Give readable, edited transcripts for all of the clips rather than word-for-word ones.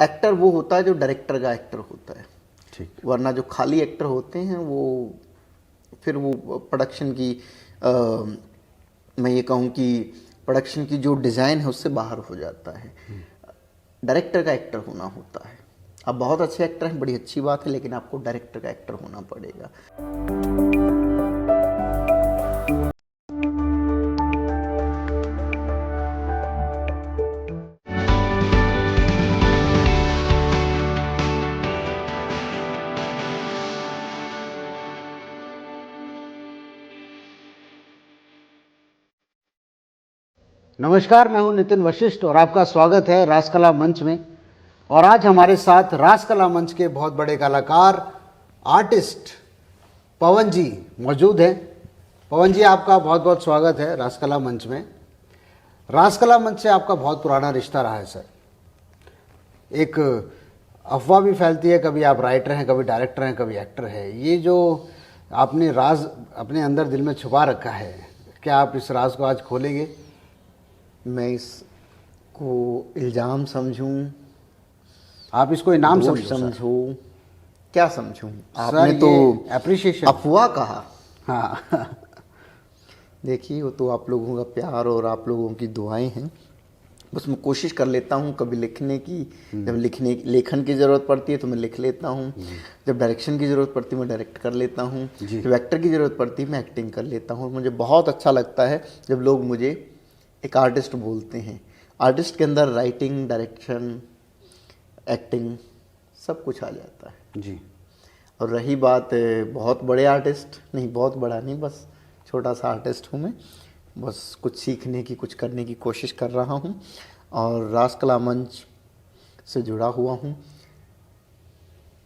Actor वो होता है जो डायरेक्टर का एक्टर होता है। ठीक। वरना जो खाली एक्टर होते हैं वो फिर वो प्रोडक्शन की मैं ये कहूँ कि प्रोडक्शन की जो डिज़ाइन है उससे बाहर हो जाता है। डायरेक्टर का एक्टर होना होता है। आप बहुत अच्छे एक्टर हैं, बड़ी अच्छी बात है, लेकिन आपको डायरेक्टर का एक्टर होना पड़ेगा। नमस्कार, मैं हूं नितिन वशिष्ठ और आपका स्वागत है रासकला मंच में। और आज हमारे साथ रासकला मंच के बहुत बड़े कलाकार आर्टिस्ट पवन जी मौजूद हैं। पवन जी, आपका बहुत बहुत स्वागत है रासकला मंच में। रासकला मंच से आपका बहुत पुराना रिश्ता रहा है सर। एक अफवाह भी फैलती है, कभी आप राइटर हैं, कभी डायरेक्टर हैं, कभी एक्टर हैं। ये जो आपने राज अपने अंदर दिल में छुपा रखा है, क्या आप इस राज को आज खोलेंगे? मैं इसको इल्ज़ाम समझूं, आप इसको इनाम दोष समझो सर। समझूं, क्या समझूं? सर, आपने तो ये appreciation। अफवाह कहा। हाँ। देखिए, वो तो आप लोगों का प्यार और आप लोगों की दुआएं हैं। बस मैं कोशिश कर लेता हूँ कभी लिखने की, जब लेखन की ज़रूरत पड़ती है तो मैं लिख लेता हूँ, जब डायरेक्शन की ज़रूरत पड़ती है मैं डायरेक्ट कर लेता हूँ, जब एक्टर की ज़रूरत पड़ती है मैं एक्टिंग कर लेता हूँ। मुझे बहुत अच्छा लगता है जब लोग मुझे एक आर्टिस्ट बोलते हैं। आर्टिस्ट के अंदर राइटिंग, डायरेक्शन, एक्टिंग सब कुछ आ जाता है जी। और रही बात बहुत बड़े आर्टिस्ट, नहीं बहुत बड़ा नहीं, बस छोटा सा आर्टिस्ट हूँ मैं। बस कुछ सीखने की, कुछ करने की कोशिश कर रहा हूँ और रासकला मंच से जुड़ा हुआ हूँ।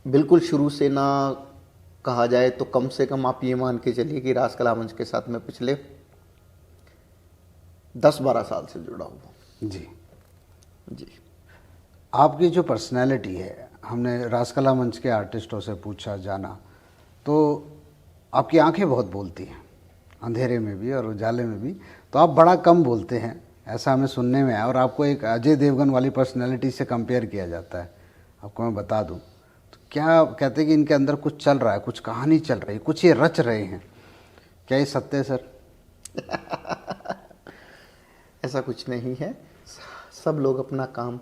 बिल्कुल शुरू से ना कहा जाए तो कम से कम आप ये मान के चलिए कि रासकला मंच के साथ मैं पिछले 10-12 साल से जुड़ा हुआ हूँ। जी। जी। आपकी जो पर्सनैलिटी है, हमने रासकला मंच के आर्टिस्टों से पूछा, जाना, तो आपकी आंखें बहुत बोलती हैं, अंधेरे में भी और उजाले में भी। तो आप बड़ा कम बोलते हैं, ऐसा हमें सुनने में आया। और आपको एक अजय देवगन वाली पर्सनैलिटी से कंपेयर किया जाता है, आपको मैं बता दूं। तो क्या कहते हैं कि इनके अंदर कुछ चल रहा है, कुछ कहानी चल रही है, कुछ ये रच रहे हैं, क्या ये सत्य है सर? ऐसा कुछ नहीं है। सब लोग अपना काम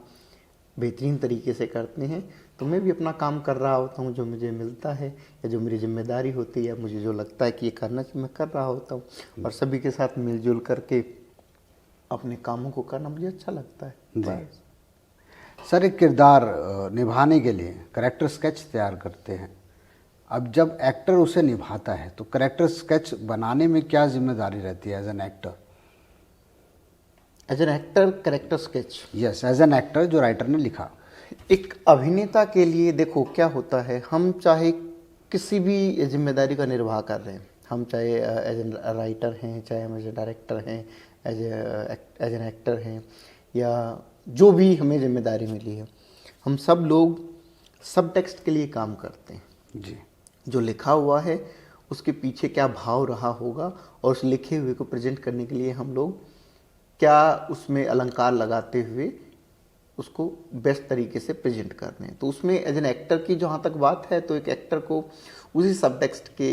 बेहतरीन तरीके से करते हैं, तो मैं भी अपना काम कर रहा होता हूँ। जो मुझे मिलता है या जो मेरी जिम्मेदारी होती है या मुझे जो लगता है कि ये करना चाहिए, मैं कर रहा होता हूँ। और सभी के साथ मिलजुल करके अपने कामों को करना मुझे अच्छा लगता है। जी सर, एक किरदार निभाने के लिए करेक्टर स्केच तैयार करते हैं। अब जब एक्टर उसे निभाता है तो करेक्टर स्केच बनाने में क्या जिम्मेदारी रहती है as an actor? As an actor character sketch, yes, as an actor जो राइटर ने लिखा। एक अभिनेता के लिए देखो क्या होता है, हम चाहे किसी भी जिम्मेदारी का निर्वाह कर रहे हैं, हम चाहे एज एन राइटर हैं, चाहे हम एज ए डायरेक्टर हैं, एज एन एक्टर हैं, या जो भी हमें जिम्मेदारी मिली है, हम सब लोग सब टेक्स्ट के लिए काम करते हैं। जी। जो लिखा हुआ है उसके पीछे क्या भाव रहा होगा और उस लिखे हुए को प्रेजेंट करने के लिए हम लोग क्या उसमें अलंकार लगाते हुए उसको बेस्ट तरीके से प्रेजेंट कर रहे हैं। तो उसमें एज एन एक्टर की जहाँ तक बात है, तो एक एक्टर को उसी सब टेक्स्ट के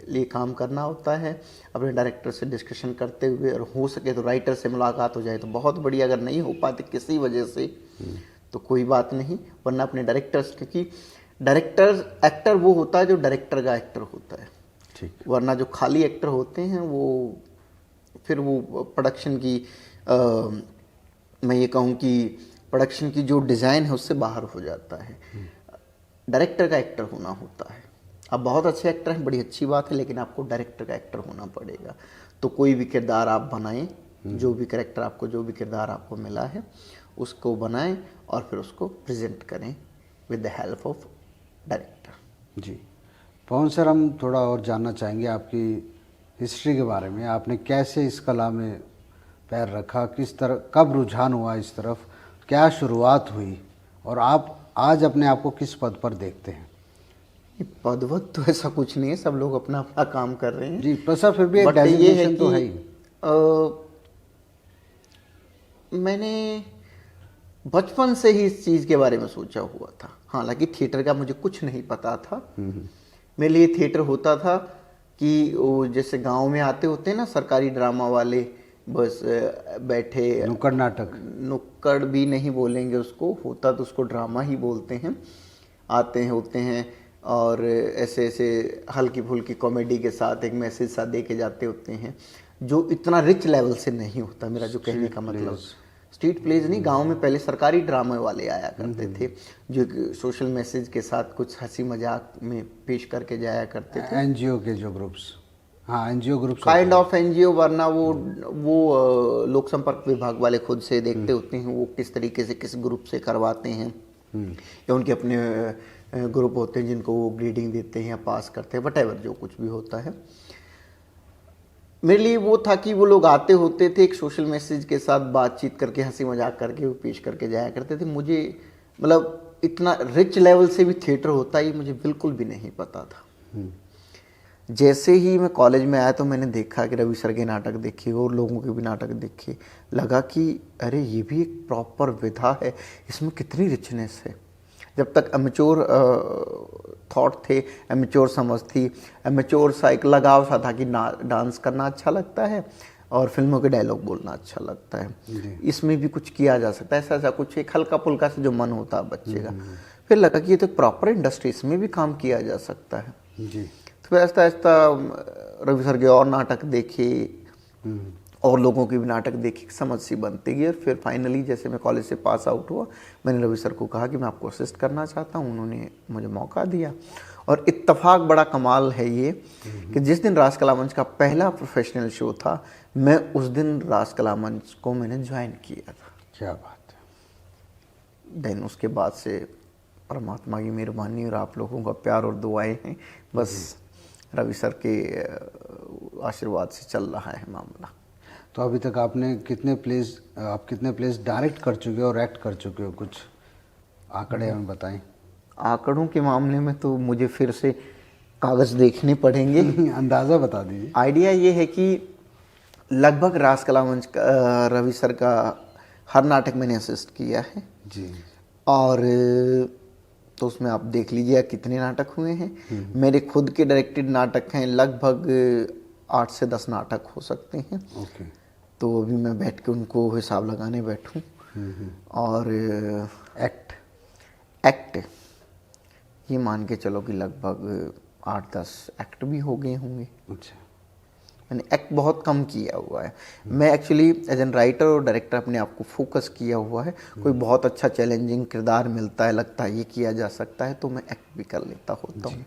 लिए काम करना होता है, अपने डायरेक्टर से डिस्कशन करते हुए, और हो सके तो राइटर से मुलाकात हो जाए तो बहुत बढ़िया। अगर नहीं हो पाती किसी वजह से तो कोई बात नहीं, वरना अपने डायरेक्टर्स, क्योंकि डायरेक्टर एक्टर वो होता है जो डायरेक्टर का एक्टर होता है। ठीक। वरना जो खाली एक्टर होते हैं वो फिर वो प्रोडक्शन की मैं ये कहूँ कि प्रोडक्शन की जो डिज़ाइन है उससे बाहर हो जाता है। डायरेक्टर का एक्टर होना होता है। आप बहुत अच्छे एक्टर हैं, बड़ी अच्छी बात है, लेकिन आपको डायरेक्टर का एक्टर होना पड़ेगा। तो कोई भी किरदार आप बनाएं, जो भी कैरेक्टर आपको, जो भी किरदार आपको मिला है उसको बनाएं और फिर उसको प्रेजेंट करें with the help of director. जी पवन सर, हम थोड़ा और जानना चाहेंगे आपकी हिस्ट्री के बारे में। आपने कैसे इस कला में पैर रखा, किस तरह, कब रुझान हुआ इस तरफ, क्या शुरुआत हुई, और आप आज अपने आप को किस पद पर देखते हैं? पदवत तो ऐसा कुछ नहीं है, सब लोग अपना अपना काम कर रहे हैं जी, पर सर फिर भी एक बट ये है डेजिग्नेशन तो कि है ही। मैंने बचपन से ही इस चीज़ के बारे में सोचा हुआ था। हालांकि थिएटर का मुझे कुछ नहीं पता था। मेरे लिए थिएटर होता था कि वो जैसे गांव में आते होते हैं ना सरकारी ड्रामा वाले, बस बैठे, नुक्कड़ नाटक, नुक्कड़ भी नहीं बोलेंगे उसको, होता तो उसको ड्रामा ही बोलते हैं, आते हैं होते हैं और ऐसे ऐसे हल्की फुल्की कॉमेडी के साथ एक मैसेज सा दे के जाते होते हैं, जो इतना रिच लेवल से नहीं होता। मेरा जो कहने का मतलब, स्ट्रीट प्लेज नहीं, गांव में पहले सरकारी ड्रामे वाले आया करते थे जो सोशल मैसेज के साथ कुछ हंसी मजाक में पेश करके जाया करते थे। एनजीओ के जो ग्रुप्स, हाँ NGO groups, kind of NGO, वरना वो लोक संपर्क विभाग वाले खुद से देखते होते हैं वो किस तरीके से किस ग्रुप से करवाते हैं, या उनके अपने ग्रुप होते हैं जिनको वो ग्रेडिंग देते हैं या पास करते हैं, वटेवर जो कुछ भी होता है। मेरे लिए वो था कि वो लोग आते होते थे एक सोशल मैसेज के साथ, बातचीत करके हंसी मजाक करके वो पेश करके जाया करते थे। मुझे मतलब इतना रिच लेवल से भी थिएटर होता है ये मुझे बिल्कुल भी नहीं पता था। जैसे ही मैं कॉलेज में आया तो मैंने देखा कि रवि सर के नाटक देखे और लोगों के भी नाटक देखे, लगा कि अरे ये भी एक प्रॉपर विधा है, इसमें कितनी रिचनेस है। जब तक एमेच्योर थॉट थे, एमेच्योर समझ थी, एमेच्योर सा एक लगाव सा था कि डांस करना अच्छा लगता है और फिल्मों के डायलॉग बोलना अच्छा लगता है, इसमें भी कुछ किया जा सकता है, ऐसा ऐसा कुछ एक हल्का फुल्का से जो मन होता है बच्चे का। फिर लगा कि ये तो प्रॉपर इंडस्ट्री, इसमें भी काम किया जा सकता है जी। तो फिर आहिस्ता आहिस्ता रवि सर के और नाटक देखे और लोगों की भी नाटक देखी, समझ सी बनती गई। और फिर फाइनली जैसे मैं कॉलेज से पास आउट हुआ, मैंने रवि सर को कहा कि मैं आपको असिस्ट करना चाहता हूँ, उन्होंने मुझे मौका दिया। और इत्तेफाक बड़ा कमाल है ये कि जिस दिन रास कला मंच का पहला प्रोफेशनल शो था, मैं उस दिन रास कला मंच को मैंने ज्वाइन किया था। क्या बात है। देन उसके बाद से परमात्मा की मेहरबानी और आप लोगों का प्यार और दुआएं हैं, बस रवि सर के आशीर्वाद से चल रहा है मामला। तो अभी तक आपने कितने प्लेस डायरेक्ट कर चुके हो और एक्ट कर चुके हो, कुछ आंकड़े हमें बताएं। आंकड़ों के मामले में तो मुझे फिर से कागज देखने पड़ेंगे। अंदाज़ा बता दीजिए। आइडिया ये है कि लगभग रास कला मंच का रवि सर का हर नाटक मैंने असिस्ट किया है जी। और तो उसमें आप देख लीजिए कितने नाटक हुए हैं। मेरे खुद के डायरेक्टेड नाटक हैं लगभग 8 से 10 नाटक हो सकते हैं। ओके। तो अभी मैं बैठ के उनको हिसाब लगाने बैठूं। और एक्ट ये मान के चलो कि लगभग 8-10 एक्ट भी हो गए होंगे। अच्छा। मैंने एक्ट बहुत कम किया हुआ है। मैं एक्चुअली एज एन राइटर और डायरेक्टर अपने आप को फोकस किया हुआ है। कोई बहुत अच्छा चैलेंजिंग किरदार मिलता है, लगता है ये किया जा सकता है, तो मैं एक्ट भी कर लेता होता हूँ।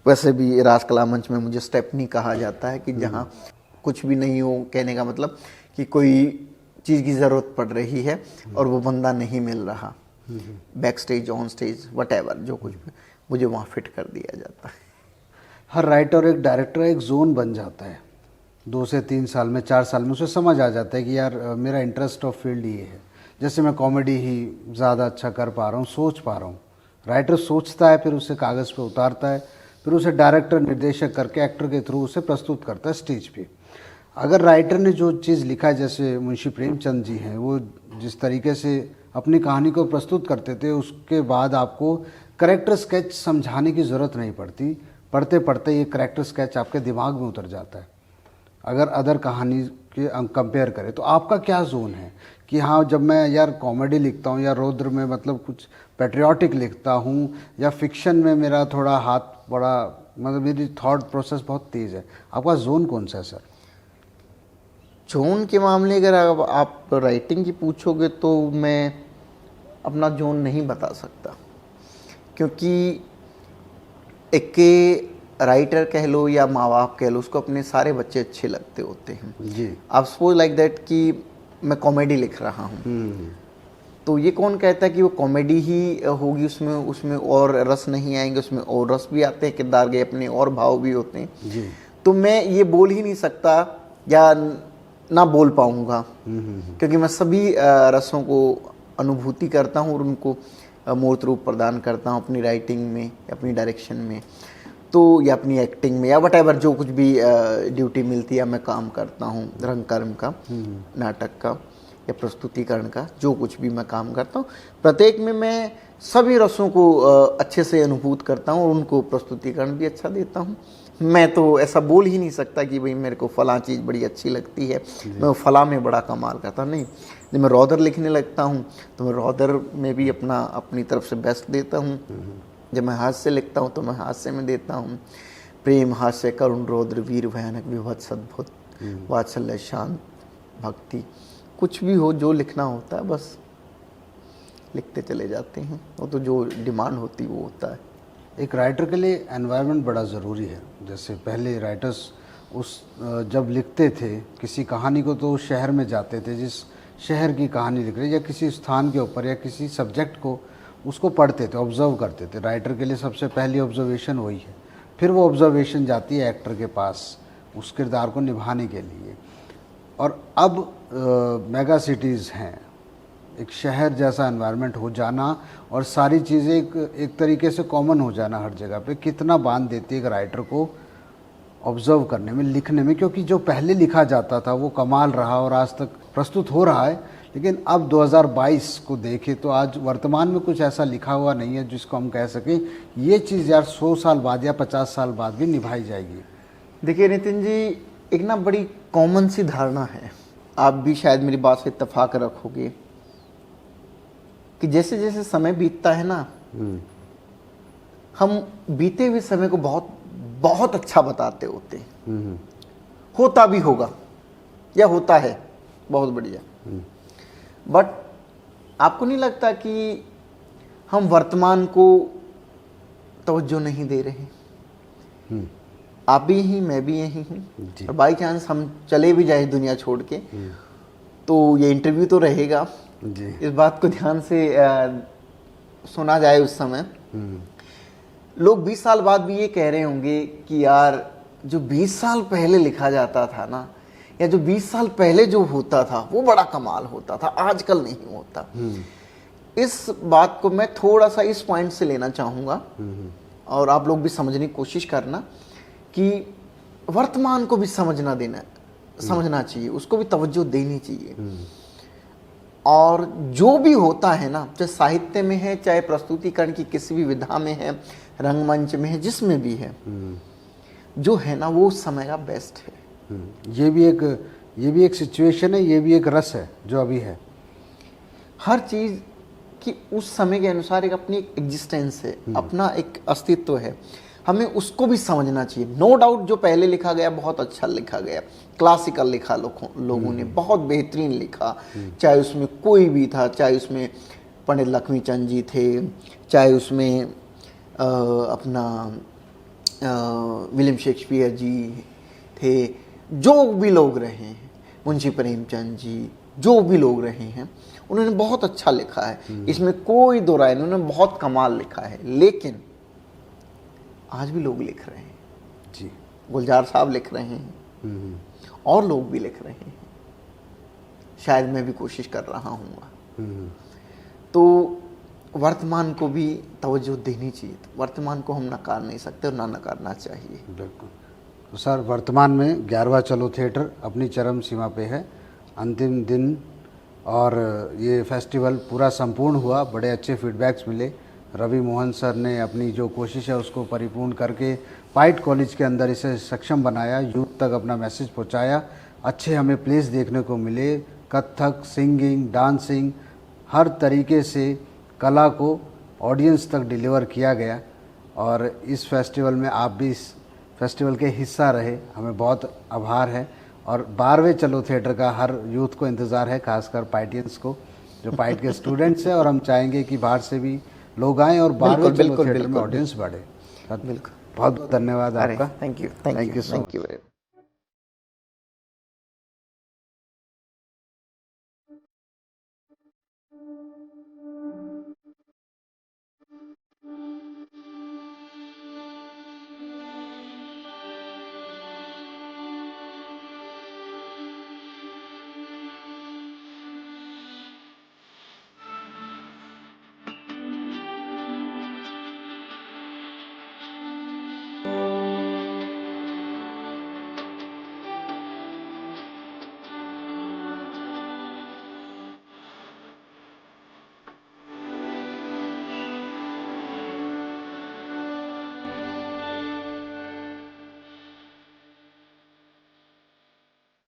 वैसे भी रास कला मंच में मुझे स्टेपनी कहा जाता है कि जहाँ कुछ भी नहीं हो, कहने का मतलब कि कोई चीज़ की ज़रूरत पड़ रही है और वो बंदा नहीं मिल रहा, back stage, on stage, whatever जो कुछ भी, मुझे वहाँ फिट कर दिया जाता है। हर राइटर और एक डायरेक्टर एक जोन बन जाता है, 2 से 3 साल में, 4 साल में उसे समझ आ जाता है कि यार मेरा इंटरेस्ट ऑफ फील्ड ये है। जैसे मैं कॉमेडी ही ज़्यादा अच्छा कर पा रहा हूँ, सोच पा रहा हूँ। राइटर सोचता है, फिर उसे कागज़ पे उतारता है, फिर उसे डायरेक्टर निर्देशक करके एक्टर के थ्रू उसे प्रस्तुत करता है स्टेज पे। अगर राइटर ने जो चीज़ लिखा है, जैसे मुंशी प्रेमचंद जी हैं, वो जिस तरीके से अपनी कहानी को प्रस्तुत करते थे, उसके बाद आपको करेक्टर स्केच समझाने की ज़रूरत नहीं पड़ती। पढ़ते पढ़ते ये करेक्टर स्केच आपके दिमाग में उतर जाता है। अगर अदर कहानी के कंपेयर करें तो आपका क्या जोन है कि हाँ, जब मैं यार कॉमेडी लिखता हूँ या रौद्र में मतलब कुछ पैट्रियाटिक लिखता हूँ या फिक्शन में मेरा थोड़ा हाथ बड़ा, मतलब मेरी थॉट प्रोसेस बहुत तेज़ है, आपका जोन कौन सा है सर? जोन के मामले अगर आप राइटिंग की पूछोगे तो मैं अपना जोन नहीं बता सकता, क्योंकि एक राइटर कह लो या माँ बाप कह लो, उसको अपने सारे बच्चे अच्छे लगते होते हैं जी। आप सपोज लाइक दैट कि मैं कॉमेडी लिख रहा हूँ, तो ये कौन कहता है कि वो कॉमेडी ही होगी, उसमें और रस नहीं आएंगे, उसमें और रस भी आते हैं, किरदार के अपने और भाव भी होते हैं जी। तो मैं ये बोल ही नहीं सकता या ना बोल पाऊंगा, क्योंकि मैं सभी रसों को अनुभूति करता हूँ और उनको मूर्त रूप प्रदान करता हूँ अपनी राइटिंग में, अपनी डायरेक्शन में, तो या अपनी एक्टिंग में या वटेवर जो कुछ भी ड्यूटी मिलती है मैं काम करता हूँ, रंग कर्म का, नाटक का, या प्रस्तुतिकरण का, जो कुछ भी मैं काम करता हूँ, प्रत्येक में मैं सभी रसों को अच्छे से अनुभूत करता हूँ और उनको प्रस्तुतिकरण भी अच्छा देता हूँ। मैं तो ऐसा बोल ही नहीं सकता कि भाई मेरे को फलां चीज़ बड़ी अच्छी लगती है, मैं फलां में बड़ा कमाल करता नहीं। जब मैं रौदर लिखने लगता हूँ तो मैं रौदर में भी अपनी तरफ से बेस्ट देता हूँ। जब मैं हास्य लिखता हूँ तो मैं हास्य में देता हूँ। प्रेम, हास्य, करुण, रौद्र, वीर, भयानक, विभत्स, अद्भुत, वात्सल्य, शांत, भक्ति, कुछ भी हो जो लिखना होता है बस लिखते चले जाते हैं। वो तो जो डिमांड होती है वो होता है। एक राइटर के लिए एनवायरनमेंट बड़ा ज़रूरी है। जैसे पहले राइटर्स जब लिखते थे किसी कहानी को तो उस शहर में जाते थे जिस शहर की कहानी लिख रहे, या किसी स्थान के ऊपर या किसी सब्जेक्ट को उसको पढ़ते थे, ऑब्जर्व करते थे। राइटर के लिए सबसे पहली ऑब्जर्वेशन वही है। फिर वो ऑब्जर्वेशन जाती है एक्टर के पास उस किरदार को निभाने के लिए। और अब मेगा सिटीज़ हैं, एक शहर जैसा एनवायरनमेंट हो जाना और सारी चीज़ें एक तरीके से कॉमन हो जाना हर जगह पे, कितना बांध देती है एक राइटर को ऑब्जर्व करने में, लिखने में। क्योंकि जो पहले लिखा जाता था वो कमाल रहा और आज तक प्रस्तुत हो रहा है, लेकिन अब 2022 को देखें तो आज वर्तमान में कुछ ऐसा लिखा हुआ नहीं है जिसको हम कह सकें ये चीज़ यार 100 साल बाद या 50 साल बाद भी निभाई जाएगी। देखिए नितिन जी, एक ना बड़ी कॉमन सी धारणा है, आप भी शायद मेरी बात से इत्तेफाक रखोगे, कि जैसे जैसे समय बीतता है ना, हम बीते हुए समय को बहुत बहुत अच्छा बताते होते हैं। होता भी होगा या होता है, बहुत बढ़िया। बट आपको नहीं लगता कि हम वर्तमान को तवज्जो नहीं दे रहे? आप भी यहीं, मैं भी यहीं हूँ, और बाई चांस हम चले भी जाए दुनिया छोड़ के तो ये इंटरव्यू तो रहेगा जी। इस बात को ध्यान से सुना जाए। उस समय लोग 20 साल बाद भी ये कह रहे होंगे कि यार जो 20 साल पहले लिखा जाता था ना, या जो 20 साल पहले जो होता था वो बड़ा कमाल होता था, आजकल नहीं होता। इस बात को मैं थोड़ा सा इस पॉइंट से लेना चाहूँगा, और आप लोग भी समझने की कोशिश करना कि वर्तमान को भी समझना चाहिए, उसको भी तवज्जो देनी चाहिए। और जो भी होता है ना, चाहे साहित्य में है, चाहे प्रस्तुतिकरण की किसी भी विधा में है, रंगमंच में है, जिसमें भी है, जो है ना वो उस समय का बेस्ट है। ये भी एक सिचुएशन है, ये भी एक रस है जो अभी है। हर चीज़ की उस समय के अनुसार एक अपनी एग्जिस्टेंस है, अपना एक अस्तित्व है, हमें उसको भी समझना चाहिए। नो डाउट जो पहले लिखा गया बहुत अच्छा लिखा गया, क्लासिकल लिखा लोगों ने, बहुत बेहतरीन लिखा, चाहे उसमें कोई भी था, चाहे उसमें पंडित लक्ष्मीचंद जी थे, चाहे उसमें अपना विलियम शेक्सपियर जी थे, जो भी लोग रहे हैं, मुंशी प्रेमचंद जी, जो भी लोग रहे हैं, उन्होंने बहुत अच्छा लिखा है, इसमें कोई दो राय नहीं, उन्होंने बहुत कमाल लिखा है। लेकिन आज भी लोग लिख रहे हैं जी, गुलजार साहब लिख रहे हैं, और लोग भी लिख रहे हैं, शायद मैं भी कोशिश कर रहा हूँ। तो वर्तमान को भी तवज्जो देनी चाहिए, तो वर्तमान को हम नकार नहीं सकते और ना नकारना चाहिए। बिल्कुल। तो सर, वर्तमान में 11वां चलो थिएटर अपनी चरम सीमा पे है, अंतिम दिन, और ये फेस्टिवल पूरा संपूर्ण हुआ, बड़े अच्छे फीडबैक्स मिले। रवि मोहन सर ने अपनी जो कोशिश है उसको परिपूर्ण करके पाइट कॉलेज के अंदर इसे सक्षम बनाया, यूथ तक अपना मैसेज पहुंचाया। अच्छे हमें प्लेस देखने को मिले, कथक, सिंगिंग, डांसिंग, हर तरीके से कला को ऑडियंस तक डिलीवर किया गया। और इस फेस्टिवल में आप भी इस फेस्टिवल के हिस्सा रहे, हमें बहुत आभार है। और 12वें चलो थिएटर का हर यूथ को इंतज़ार है, खासकर पाइटियंस को, जो पाइट के स्टूडेंट्स हैं, और हम चाहेंगे कि बाहर से भी लोग आएँ और 12वें चलो थिएटर में ऑडियंस बढ़े। बिल्कुल, बहुत बहुत धन्यवाद आपका। Thank you.